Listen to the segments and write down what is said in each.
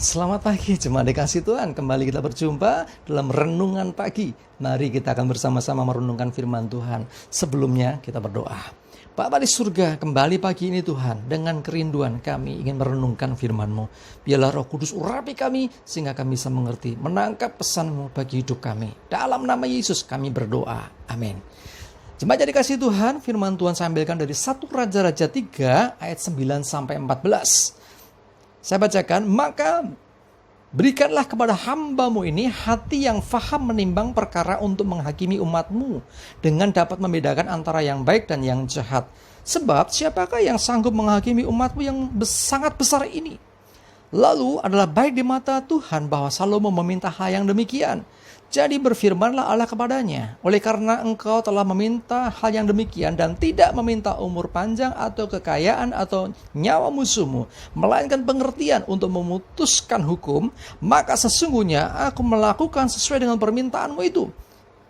Selamat pagi, jemaat dikasih Tuhan. Kembali kita berjumpa dalam renungan pagi. Mari kita akan bersama-sama merenungkan firman Tuhan. Sebelumnya kita berdoa. Bapa di surga, kembali pagi ini Tuhan, dengan kerinduan kami ingin merenungkan firman-Mu. Biarlah Roh Kudus urapi kami, sehingga kami bisa mengerti, menangkap pesan-Mu bagi hidup kami. Dalam nama Yesus kami berdoa. Amin. Jemaat dikasih Tuhan, firman Tuhan saya ambilkan dari 1 Raja-Raja 3 ayat 9-14. Saya bacakan, maka berikanlah kepada hamba-Mu ini hati yang faham menimbang perkara untuk menghakimi umat-Mu, dengan dapat membedakan antara yang baik dan yang jahat. Sebab siapakah yang sanggup menghakimi umat-Mu yang sangat besar ini? Lalu adalah baik di mata Tuhan bahwa Salomo meminta hal yang demikian. Jadi berfirmanlah Allah kepadanya, oleh karena engkau telah meminta hal yang demikian dan tidak meminta umur panjang atau kekayaan atau nyawa musuhmu, melainkan pengertian untuk memutuskan hukum, maka sesungguhnya aku melakukan sesuai dengan permintaanmu itu.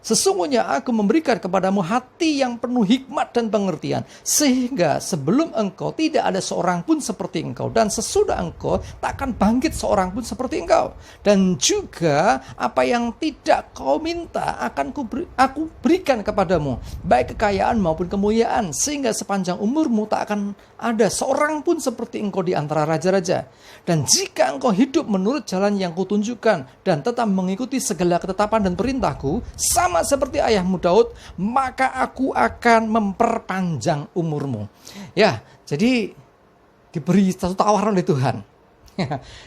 Sesungguhnya aku memberikan kepadamu hati yang penuh hikmat dan pengertian, sehingga sebelum engkau tidak ada seorang pun seperti engkau, dan sesudah engkau takkan bangkit seorang pun seperti engkau. Dan juga apa yang tidak kau minta akan aku berikan kepadamu, baik kekayaan maupun kemuliaan, sehingga sepanjang umurmu tak akan ada seorang pun seperti engkau di antara raja-raja. Dan jika engkau hidup menurut jalan yang kutunjukkan dan tetap mengikuti segala ketetapan dan perintahku, sama seperti ayahmu Daud, maka aku akan memperpanjang umurmu. Ya, jadi diberi satu tawaran oleh Tuhan.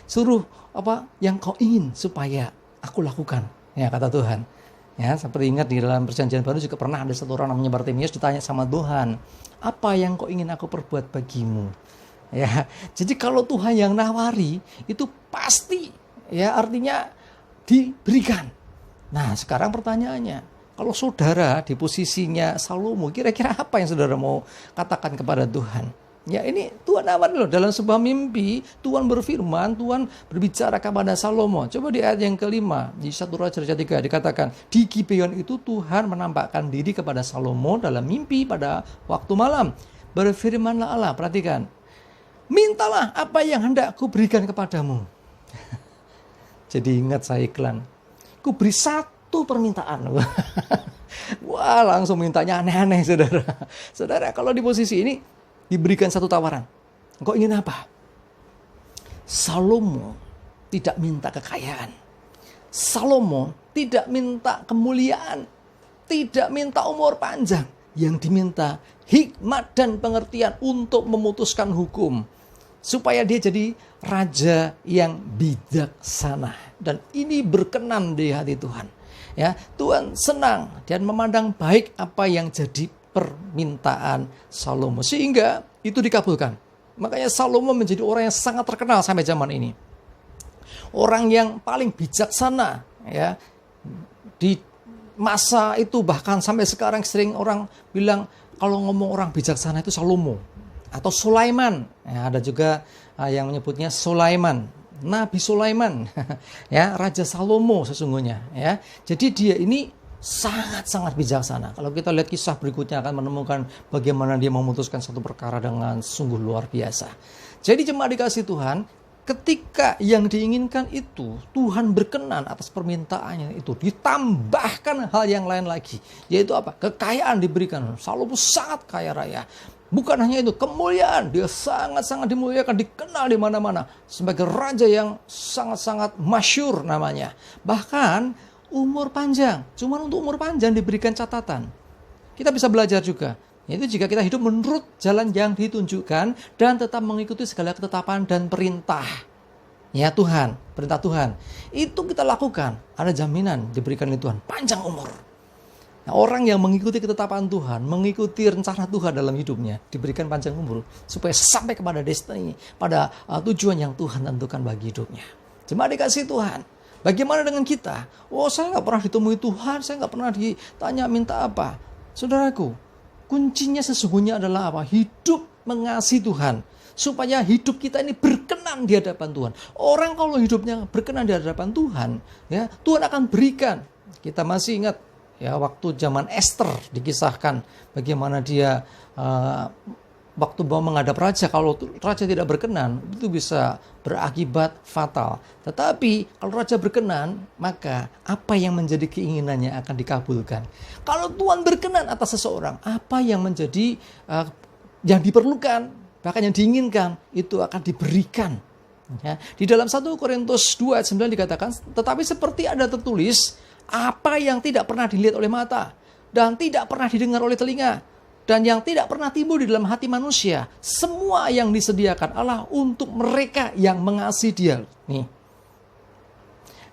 Suruh apa yang kau ingin supaya aku lakukan. Ya, kata Tuhan. Ya, seperti ingat di dalam perjanjian baru juga pernah ada satu orang namanya Bartimeus ditanya sama Tuhan, apa yang kau ingin aku perbuat bagimu? Ya, jadi kalau Tuhan yang nawari itu pasti, ya artinya diberikan. Nah, sekarang pertanyaannya, kalau saudara di posisinya Salomo, kira-kira apa yang saudara mau katakan kepada Tuhan? Ya, ini Tuhan nawari loh, dalam sebuah mimpi Tuhan berfirman, Tuhan berbicara kepada Salomo. Coba di ayat yang kelima di 1 Raja-Raja 3 dikatakan, di Gibeon itu Tuhan menampakkan diri kepada Salomo dalam mimpi pada waktu malam. Berfirmanlah Allah, perhatikan, mintalah apa yang hendak ku berikan kepadamu. Jadi ingat saya iklan, ku beri satu permintaan. Wah, langsung mintanya aneh-aneh, saudara. Saudara, kalau di posisi ini diberikan satu tawaran, engkau ingin apa? Salomo tidak minta kekayaan, Salomo tidak minta kemuliaan, tidak minta umur panjang. Yang diminta hikmat dan pengertian untuk memutuskan hukum, supaya dia jadi raja yang bijaksana. Dan ini berkenan di hati Tuhan. Ya, Tuhan senang dan memandang baik apa yang jadi permintaan Salomo, sehingga itu dikabulkan. Makanya Salomo menjadi orang yang sangat terkenal sampai zaman ini. Orang yang paling bijaksana, ya, di masa itu, bahkan sampai sekarang sering orang bilang kalau ngomong orang bijaksana itu Salomo atau Sulaiman. Ya, ada juga yang menyebutnya Sulaiman, Nabi Sulaiman, ya, Raja Salomo sesungguhnya. Ya, jadi dia ini sangat-sangat bijaksana. Kalau kita lihat kisah berikutnya akan menemukan bagaimana dia memutuskan satu perkara dengan sungguh luar biasa. Jadi jemaat dikasih Tuhan, ketika yang diinginkan itu Tuhan berkenan atas permintaannya itu, ditambahkan hal yang lain lagi, yaitu apa? Kekayaan diberikan. Salomo sangat kaya raya. Bukan hanya itu, kemuliaan, dia sangat-sangat dimuliakan, dikenal di mana-mana sebagai raja yang sangat-sangat masyhur namanya. Bahkan umur panjang, cuman untuk umur panjang diberikan catatan. Kita bisa belajar juga, yaitu jika kita hidup menurut jalan yang ditunjukkan dan tetap mengikuti segala ketetapan dan perintah, ya Tuhan, perintah Tuhan, itu kita lakukan, ada jaminan diberikan oleh Tuhan panjang umur. Nah, orang yang mengikuti ketetapan Tuhan, mengikuti rencana Tuhan dalam hidupnya, diberikan panjang umur supaya sampai kepada destiny, pada tujuan yang Tuhan tentukan bagi hidupnya. Jemaat dikasih Tuhan, bagaimana dengan kita? Oh, saya nggak pernah ditemui Tuhan, saya nggak pernah ditanya minta apa. Saudaraku, kuncinya sesungguhnya adalah apa? Hidup mengasihi Tuhan, supaya hidup kita ini berkenan di hadapan Tuhan. Orang kalau hidupnya berkenan di hadapan Tuhan, ya Tuhan akan berikan. Kita masih ingat, ya, waktu zaman Esther dikisahkan bagaimana dia waktu mau menghadap raja, kalau raja tidak berkenan, itu bisa berakibat fatal. Tetapi kalau raja berkenan, maka apa yang menjadi keinginannya akan dikabulkan. Kalau Tuhan berkenan atas seseorang, apa yang menjadi yang diperlukan, bahkan yang diinginkan, itu akan diberikan. Ya, di dalam 1 Korintus 2 ayat 9 dikatakan, tetapi seperti ada tertulis, apa yang tidak pernah dilihat oleh mata, dan tidak pernah didengar oleh telinga, dan yang tidak pernah timbul di dalam hati manusia, semua yang disediakan Allah untuk mereka yang mengasihi Dia. Nih,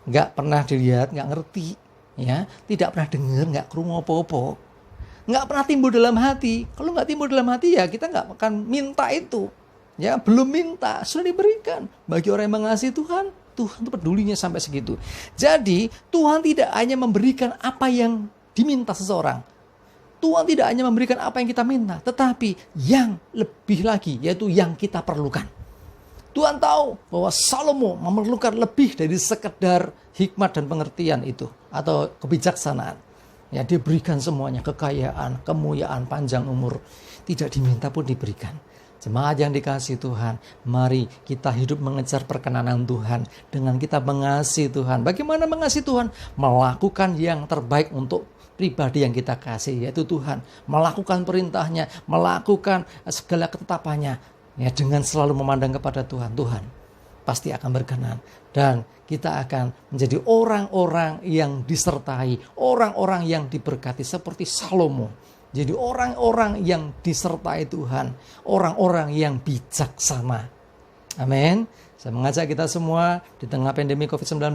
nggak pernah dilihat, nggak ngerti, ya, tidak pernah dengar, nggak kerungu apa-apa, nggak pernah timbul dalam hati. Kalau nggak timbul dalam hati, ya kita nggak akan minta itu. Ya, belum minta, sudah diberikan. Bagi orang yang mengasihi Tuhan, Tuhan itu pedulinya sampai segitu. Jadi, Tuhan tidak hanya memberikan apa yang diminta seseorang. Tuhan tidak hanya memberikan apa yang kita minta, tetapi yang lebih lagi, yaitu yang kita perlukan. Tuhan tahu bahwa Salomo memerlukan lebih dari sekedar hikmat dan pengertian itu, atau kebijaksanaan. Ya, diberikan semuanya, kekayaan, kemuliaan, panjang umur. Tidak diminta pun diberikan. Jemaat yang dikasihi Tuhan, mari kita hidup mengejar perkenanan Tuhan dengan kita mengasihi Tuhan. Bagaimana mengasihi Tuhan? Melakukan yang terbaik untuk pribadi yang kita kasih, yaitu Tuhan. Melakukan perintahnya, melakukan segala ketetapannya, ya, dengan selalu memandang kepada Tuhan. Tuhan pasti akan berkenan, dan kita akan menjadi orang-orang yang disertai, orang-orang yang diberkati seperti Salomo. Jadi orang-orang yang disertai Tuhan, orang-orang yang bijaksana. Amin. Saya mengajak kita semua di tengah pandemi COVID-19,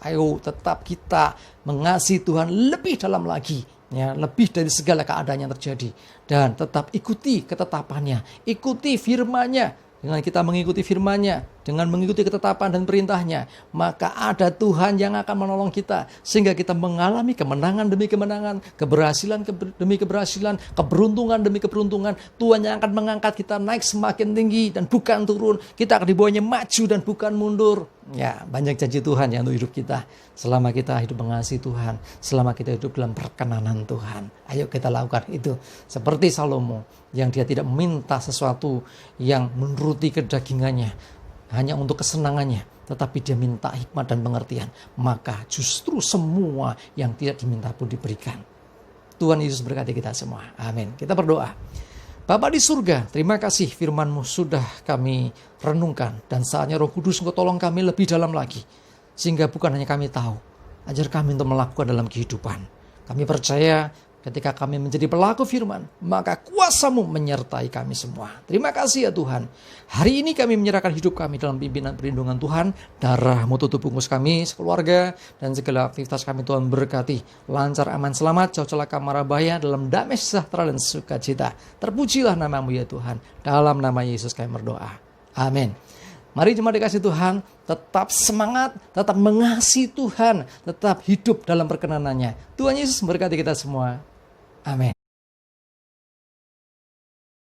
ayo tetap kita mengasihi Tuhan lebih dalam lagi. Ya, lebih dari segala keadaan yang terjadi. Dan tetap ikuti ketetapannya, ikuti firman-Nya. Dengan kita mengikuti firman-Nya, dengan mengikuti ketetapan dan perintah-Nya, maka ada Tuhan yang akan menolong kita, sehingga kita mengalami kemenangan demi kemenangan, keberhasilan demi keberhasilan, keberuntungan demi keberuntungan. Tuhan yang akan mengangkat kita naik semakin tinggi dan bukan turun. Kita akan dibawanya maju dan bukan mundur. Ya, banyak janji Tuhan yang untuk hidup kita, selama kita hidup mengasihi Tuhan, selama kita hidup dalam perkenanan Tuhan. Ayo kita lakukan itu. Seperti Salomo, yang dia tidak meminta sesuatu yang menuruti kedagingannya, hanya untuk kesenangannya, tetapi dia minta hikmat dan pengertian. Maka justru semua yang tidak diminta pun diberikan. Tuhan Yesus berkati kita semua. Amin. Kita berdoa. Bapa di surga, terima kasih firman-Mu sudah kami renungkan. Dan saatnya Roh Kudus Engkau tolong kami lebih dalam lagi. Sehingga bukan hanya kami tahu, ajar kami untuk melakukan dalam kehidupan. Kami percaya ketika kami menjadi pelaku firman, maka kuasa-Mu menyertai kami semua. Terima kasih ya Tuhan. Hari ini kami menyerahkan hidup kami dalam pimpinan perlindungan Tuhan. Darah-Mu tutup bungkus kami, sekeluarga, dan segala aktivitas kami Tuhan berkati. Lancar, aman, selamat, jauh celaka, mara bahaya, dalam damai sejahtera dan sukacita. Terpujilah nama-Mu ya Tuhan. Dalam nama Yesus kami berdoa. Amin. Mari jemaat dikasih Tuhan, tetap semangat, tetap mengasihi Tuhan, tetap hidup dalam perkenanan-Nya. Tuhan Yesus memberkati kita semua. Amin.